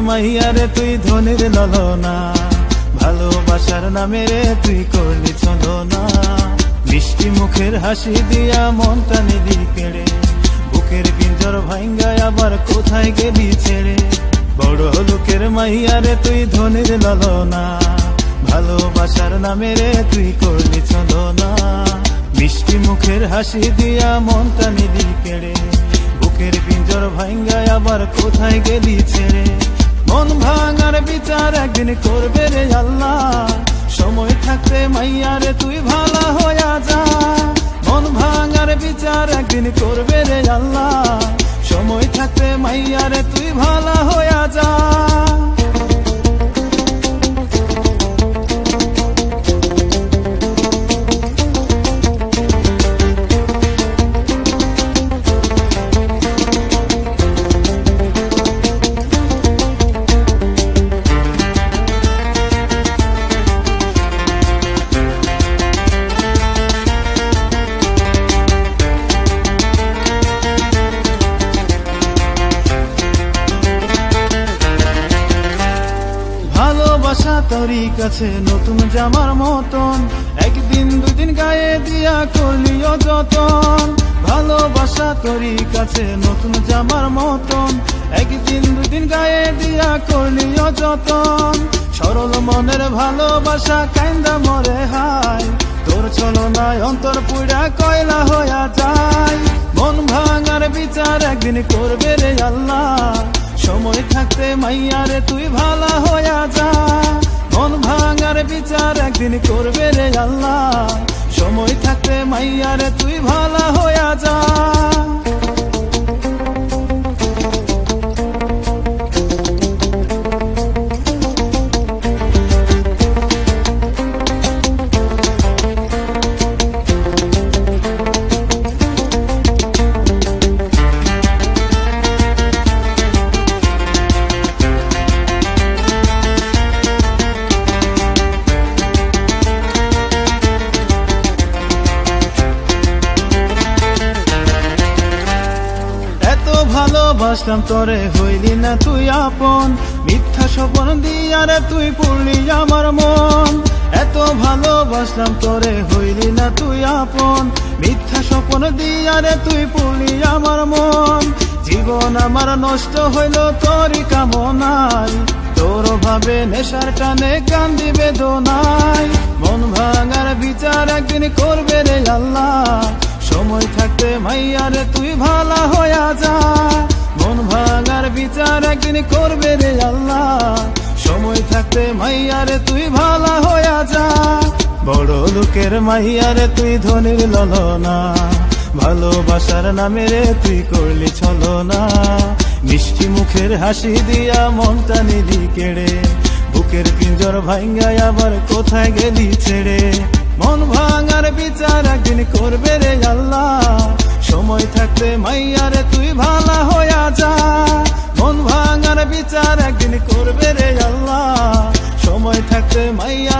মাইয়ারে তুই ধনির ললনা, ভালোবাসার নামে রে তুই করলি ছলনা। মিষ্টি মুখের হাসি দিয়া মনটা নিলি কেড়ে, বুকের পিঞ্জর ভাঙ্গায় আবার কোথায় গেলি ছেড়ে। বড় লোকের মাইয়ারে তুই ধনির ললনা, ভালোবাসার নামে রে তুই করলি ছলনা। মিষ্টি মুখের হাসি দিয়া মনটা নিলি কেড়ে, বুকের পিঞ্জর ভাঙ্গায় আবার কোথায় গেলি ছেড়ে। মন ভাঙার বিচার একদিন করবে রে আল্লাহ, সময় থাকতে মাইয়ারে তুই ভালো হইয়া যা। মন ভাঙার বিচার একদিন করবে রে আল্লাহ, সময় থাকতে মাইয়ারে তুই ভালো হইয়া যা। ভালোবাসা তোরই কাছে নতুন জামার মতন, একদিন দুদিন গায়ে দিয়া করলিও যতন। ভালোবাসা তোরই কাছে নতুন জামার মতন, একদিন দুদিন গায়ে দিয়া করলিও যতন। সরল মনের ভালোবাসা কান্দা মরে হায়, তোর ছলনায় অন্তর পুড়া কয়লা হইয়া যায়। মন ভাঙার বিচার একদিন করবে রে আল্লাহ, সময় থাকতে মাইয়ারে তুই ভালো হইয়া যা। মন ভাঙার বিচার একদিন করবে রে আল্লাহ, সময় থাকতে মাইয়ারে তুই ভালো হইয়া যা। ভালোবাসলাম তোরে হইলি না তুই আপন, মিথ্যা স্বপ্ন দিয়ারে তুই পড়লি আমার মন। এত ভালোবাসলাম তোরে হইলি না তুই আপন, মিথ্যা স্বপ্ন দিয়ারে তুই পড়লি আমার মন। জীবন আমার নষ্ট হইল তোরই কামনায়, তোর ভাবে নেশার টানে কান্দি বেদনায়। মন ভাঙার বিচার একদিন করবে রে আল্লাহ, সময় থাকতে মাইয়ারে তুই ভালো হইয়া যা। মন ভাঙার বিচার একদিন করবে রে আল্লাহ, সময় থাকতে মাইয়ারে তুই ভালো হইয়া যা। বড় লোকের মাইয়ারে তুই ধনির ললনা, ভালোবাসার নামে রে তুই করলি ছলনা। মিষ্টি মুখের হাসি দিয়া মনটা নিলি কেড়ে, বুকের পিঞ্জর ভাঙ্গায় আবার কোথায় গেলি ছেড়ে। মন ভাঙার বিচার একদিন করবে রে আল্লাহ, সময় থাকতে মাইয়ারে তুই ভালো হইয়া যা। মন ভাঙার বিচার একদিন করবে রে আল্লাহ, সময় থাকতে মাইয়া